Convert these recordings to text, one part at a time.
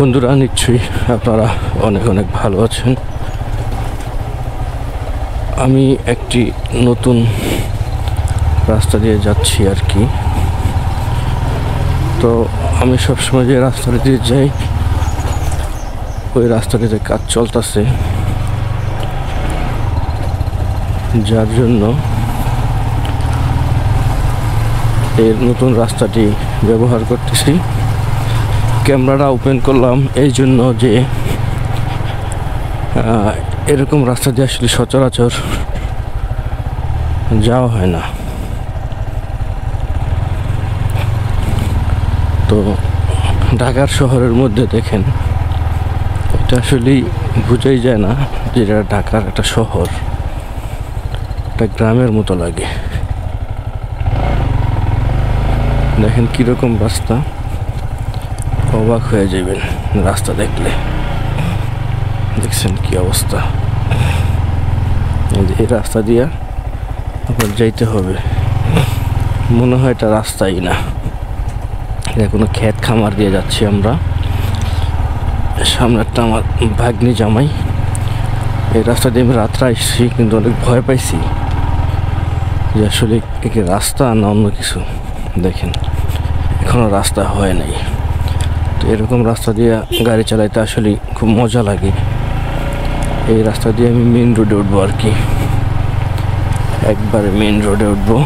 বন্ধুরা, নিশ্চয়ই আপনারা অনেক অনেক ভালো আছেন। আমি একটি নতুন রাস্তা দিয়ে যাচ্ছি আর কি। তো আমি সবসময় যে রাস্তাটা দিয়ে যাই ওই রাস্তাটিতে কাজ চলতেছে, যার জন্য এর নতুন রাস্তাটি ব্যবহার করতেছি। ক্যামেরাটা ওপেন করলাম এই জন্য যে এরকম রাস্তা দিয়ে আসলে সচরাচর যাওয়া হয় না। তো ঢাকার শহরের মধ্যে দেখেন, এটা আসলেই বোঝাই যায় না যে এটা ঢাকার একটা শহর, একটা গ্রামের মতো লাগে। দেখেন কীরকম রাস্তা, অবাক হয়ে যাবেন রাস্তা দেখলে। দেখছেন কি অবস্থা। এই রাস্তা দিয়ে আপনার যাইতে হবে, মনে হয় এটা রাস্তাই না, এটা কোনো ক্ষেত খামার দিয়ে যাচ্ছি আমরা। সামনে একটা আমার ভাগ্নি জামাই। এই রাস্তা দিয়ে আমি রাত্রে আসছি, কিন্তু অনেক ভয় পাইছি যে আসলে কি রাস্তা না অন্য কিছু। দেখেন এখনো রাস্তা হয় নাই। তো এরকম রাস্তা দিয়ে গাড়ি চালাইতে আসলে খুব মজা লাগে। এই রাস্তা দিয়ে আমি মেন রোডে উঠবো আর কি, একবারে মেন রোডে উঠবো।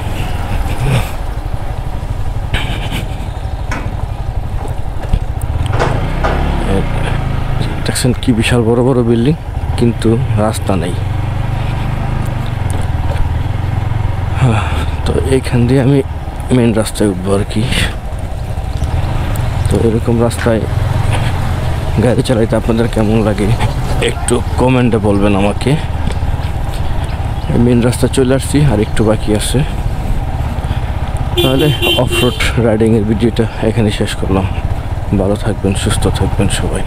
দেখছেন কি বিশাল বড় বড় বিল্ডিং, কিন্তু রাস্তা নেই। তো এইখান দিয়ে আমি মেন রাস্তায় উঠবো আর কি। তো এরকম রাস্তায় গাড়ি চালাইতে আপনাদের কেমন লাগে একটু কমেন্টে বলবেন আমাকে। মেন রাস্তা চলে আসছি, আর একটু বাকি আছে। তাহলে অফ রোড রাইডিংয়ের ভিডিওটা এখানে শেষ করলাম। ভালো থাকবেন, সুস্থ থাকবেন সবাই।